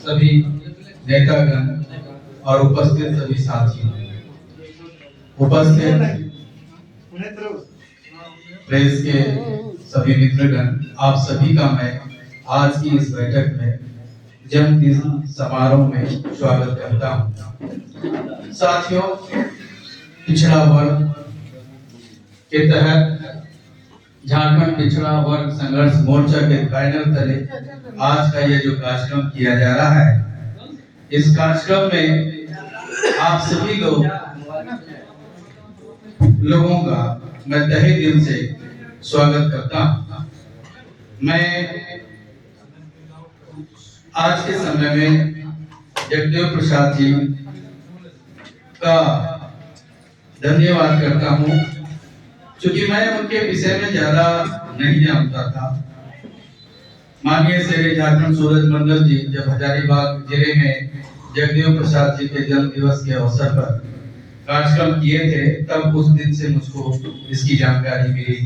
सभी नेतागण और उपस्थित सभी साथियों, उपस्थित प्रेस के सभी मित्रगण, आप सभी का मैं आज की इस बैठक में जन्मदिन समारोह में स्वागत करता हूं। साथियों, पिछड़ा वर्ग के तहत झारखंड पिछड़ा वर्ग संघर्ष मोर्चा के बैनर तले आज का ये जो कार्यक्रम किया जा रहा है, इस कार्यक्रम में आप सभी लोगों का मैं तहे दिल से स्वागत करता हूं। मैं आज के समय में जगदेव प्रसाद जी का धन्यवाद करता हूं, क्योंकि मैं उनके विषय में ज्यादा नहीं जानता था। माननीय श्री झारखंड सूरज मंडल जी जब हजारीबाग जिले में जगदेव प्रसाद जी के जन्म दिवस के अवसर पर कार्यक्रम किए थे, तब उस दिन से मुझको इसकी जानकारी मिली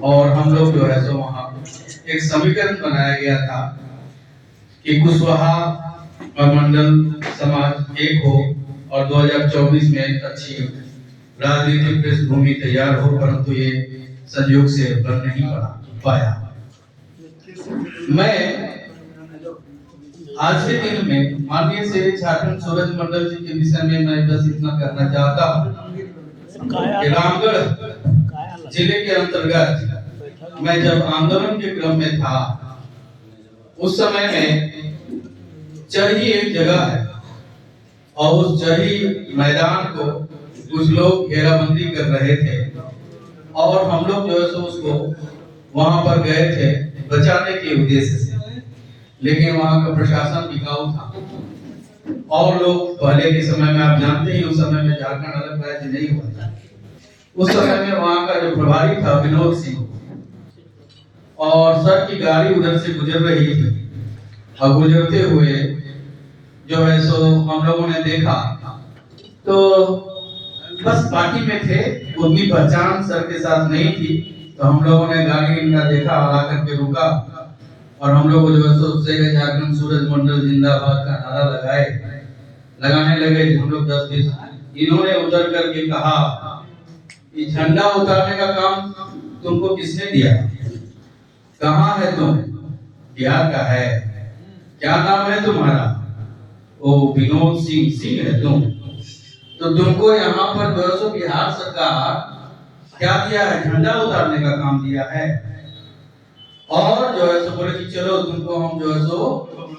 और हम लोग जो है सो वहाँ एक समीकरण बनाया गया था कि कुशवाहा और मंडल समाज एक हो और 2024 में अच्छी राजनीतिक पृष्ठभूमि तैयार हो, परंतु ये संयोग से बन नहीं पाया। मैं आज के दिन में माननीय श्री झारखंड सूरज मंडल जी के विषय में मैं बस इतना कहना चाहता हूँ कि रामगढ़ जिले के अंतर्गत मैं जब आंदोलन के क्रम में था, उस समय में चरही एक जगह है और उस चरही मैदान को कुछ लोग घेराबंदी कर रहे थे और हम लोग जो है सो उसको वहां पर गए थे बचाने के उद्देश्य से, लेकिन वहां का प्रशासन बिकाऊ था और लोग पहले के समय में आप जानते ही उस समय में झारखंड अलग राज्य नहीं हुआ था। उस समय में वहां का जो प्रभारी था विनोद सिंह, और सर की गाड़ी उधर से गुजर रही थी और गुजरते हुए जो है सो हम लोगों ने देखा तो बस पार्टी में थे, उतनी पहचान सर के साथ नहीं थी, तो हम लोगों ने गाड़ी इनका देखा और आकर के रुका और हम लोग जो है सो झारखंड सूरज मंडल जिंदाबाद का नारा लगाने लगे। हम लोग 10-20 इन्होंने उतर करके कहा कि झंडा उतारने का काम तुमको किसने दिया, कहाँ है तुम, बिहार का है, क्या नाम है तुम्हारा, ओ विनोद सिंह है तुम, तो तुमको यहाँ पर जो है बिहार सरकार क्या दिया है, झंडा उतारने का काम दिया है। और जो है सो बोले कि चलो तुमको हम जो है सो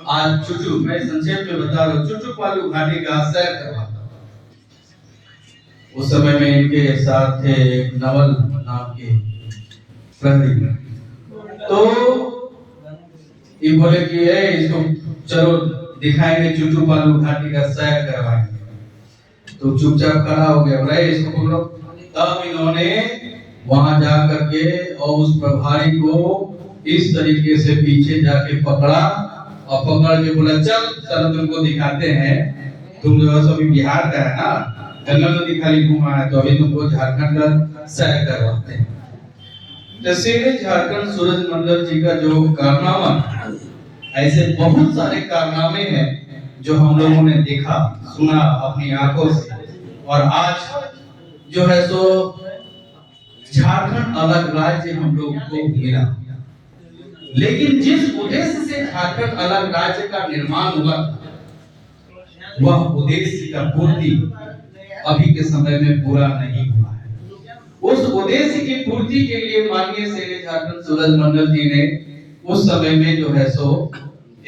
आज चुचू, मैं संक्षेप में बता रहा हूँ, चुचू पालू घाटी का सैर करवाता हूँ। उस समय में इनके साथ थे एक नवल नाम के प्रहरी, तो ये बोले कि इसको चलो दिखाएंगे चुचू पालू घाटी का सैर करवाएंगे, तो चुपचाप खड़ा हो गया, बोला इसको पकड़ो। तब इन्होंने वहां जा करके और उस प्रभारी को इस तरीके से पीछे जाके पकड़ा और पकड़ के बोला चल तुमको दिखाते हैं, तुम जो है सभी बिहार का है ना, गंगा नदी खाली घूमा है, तो अभी तुमको झारखंड का सैर करवाते हैं। तस्वीरें झारखंड सूरज मंडल जी का जो कारनामा, ऐसे बहुत सारे कारनामे हैं जो हम लोगों ने देखा सुना अपनी आंखों से, और आज जो है सो झारखंड अलग राज्य हम लोगों को मिला। लेकिन जिस उद्देश्य से झारखंड अलग राज्य का निर्माण हुआ, वह उद्देश्य का पूर्ति अभी के समय में पूरा नहीं हुआ है। उस उद्देश्य की पूर्ति के लिए माननीय श्री झारखंड सूरज मंडल जी ने उस समय में जो है सो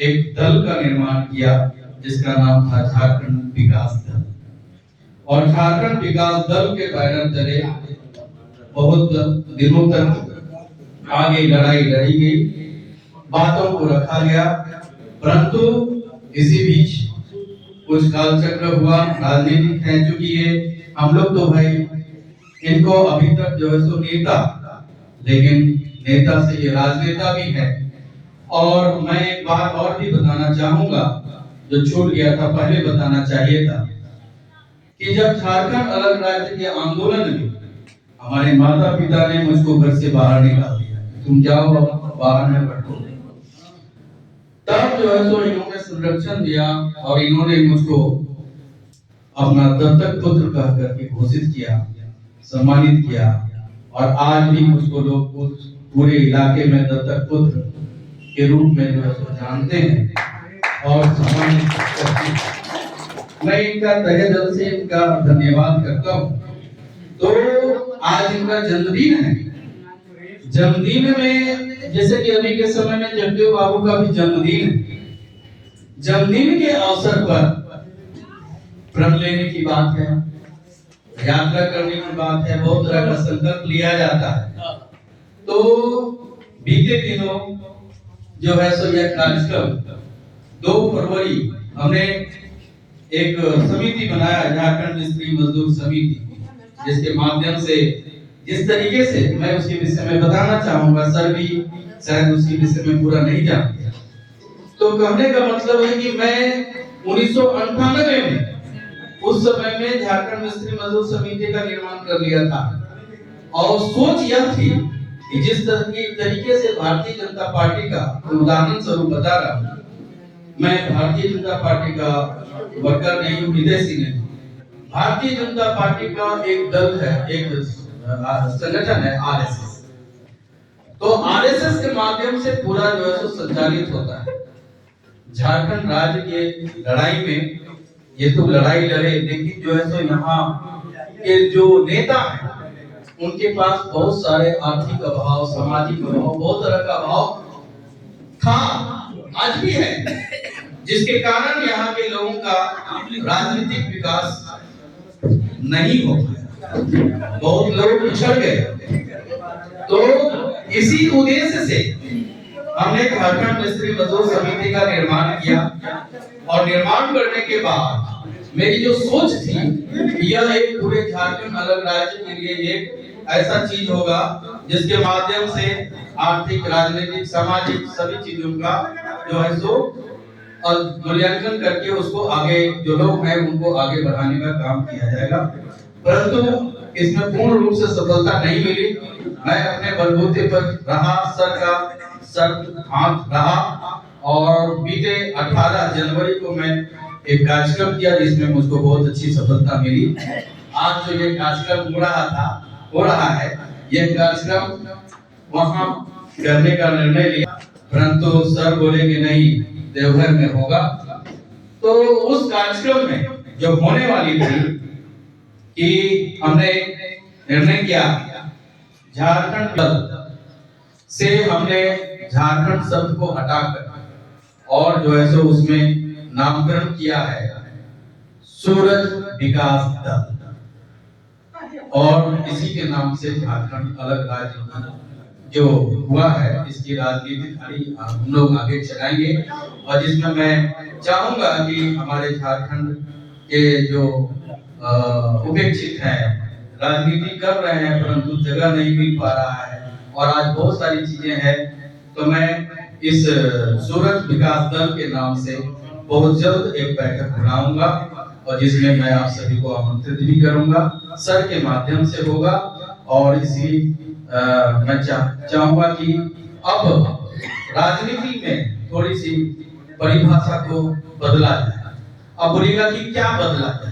एक दल का निर्माण किया जिसका नाम था झारखंड विकास दल, और झारखंड विकास दल के बैनर तले बहुत दिनों तक आगे लड़ाई लड़ी गई, बातों को रखा गया, परंतु इसी बीच कुछ काल चक्र हुआ, राजनीतिक है, चूंकि ये हम लोग तो भाई इनको अभी तक जो है सो नेता, लेकिन नेता से ये राजनेता भी है। और मैं एक बात और भी बताना चाहूंगा जो छूट गया था, पहले बताना चाहिए था, कि जब झारखंड अलग राज्य के आंदोलन में हमारे माता पिता ने मुझको घर से बाहर निकाल दिया, तुम जाओ बाहर में बैठो, तब जो है सो इन्होंने संरक्षण दिया और इन्होंने मुझको अपना दत्तक पुत्र कह करके घोषित किया, सम्मानित किया। और आज भी मुझको लोग पूरे इलाके में दत्तक पुत्र के रूप में जो है सो जानते हैं और सम्मानित करते हैं। मैं इनका तहे दिल से इनका धन्यवाद करता हूँ। तो आज इनका जन्मदिन है। जन्मदिन में जैसे कि अभी के समय में जगदेव बाबू का भी जन्मदिन है। जन्मदिन के अवसर पर प्रण लेने की बात है, यात्रा करने की बात है, बहुत तरह का संकल्प लिया जाता है। तो बीते दिनों जो है सो यह कार्यक्रम 2 फरवरी हमने एक समिति बनाया, झारखंड मिस्त्री मजदूर समिति, जिसके माध्यम से जिस तरीके से मैं उसके विषय में बताना चाहूंगा, सर भी शायद उसके विषय में पूरा नहीं जानते। तो कहने का मतलब है कि मैं 1998 में उस समय में झारखंड मिस्त्री मजदूर समिति का निर्माण कर लिया था। और सोच यह थी कि जिस तरीके से भारतीय जनता पार्टी का, उदाहरण स्वरूप बता रहा हूँ, मैं भारतीय जनता पार्टी का वर्कर नहीं हूँ, विदेशी नहीं। भारतीय जनता पार्टी का एक दल है, एक संगठन है आरएसएस। तो आरएसएस के माध्यम से पूरा जो है सो संचालित होता है। झारखंड राज्य के लड़ाई में ये तो लड़ाई लड़े, लेकिन जो है सो यहाँ के जो नेता हैं उनके पास बहुत सारे आर्थिक अभाव, सामाजिक अभाव, बहुत तरह का अभाव था, आज भी है, जिसके कारण यहाँ के लोगों का राजनीतिक विकास नहीं हो पाया, बहुत लोग पिछड़ गए। तो इसी उद्देश्य से हमने झारखंड मिस्त्री मजदूर समिति का निर्माण किया। और निर्माण करने के बाद मेरी जो सोच थी, यह एक पूरे झारखंड अलग राज्य के लिए एक ऐसा चीज होगा जिसके माध्यम से आर्थिक, राजनीतिक, सामाजिक सभी चीजों का जो है सो और मूल्यांकन करके उसको आगे जो लोग हैं उनको आगे बढ़ाने का काम किया जाएगा। परंतु इसमें पूर्ण रूप से सफलता नहीं मिली। मैं अपने बलबूते पर रहा, सर हाथ रहा। और बीते 18 जनवरी को मैं एक कार्यक्रम किया जिसमें मुझको बहुत अच्छी सफलता मिली। आज जो ये कार्यक्रम हो रहा है, यह कार्यक्रम वहां करने का निर्णय लिया, परंतु सर बोले कि नहीं, देवघर में होगा। तो उस कार्यक्रम में जो होने वाली थी कि हमने निर्णय किया, झारखंड से हमने झारखंड शब्द को हटाकर और जो है सो उसमें नामकरण किया है सूरज विकास दल, और इसी के नाम से झारखंड अलग राज्य जो हुआ है, इसकी राजनीतिक धारी हम लोग आगे चलाएंगे। और जिसमें मैं चाहूंगा कि हमारे झारखंड के जो उपेक्षित हैं, राजनीति कर रहे हैं परंतु जगह नहीं मिल पा रहा है और आज बहुत सारी चीजें हैं, तो मैं इस सूरज विकास दल के नाम से बहुत जल्द एक बैठक बुलाऊंगा और जिसमें मैं आप सभी को आमंत्रित भी करूंगा, सर के माध्यम से होगा। और इसी मैं चाहूंगा कि अब राजनीति में थोड़ी सी परिभाषा को बदला जाए। अब बोलिएगा कि क्या बदला जाए?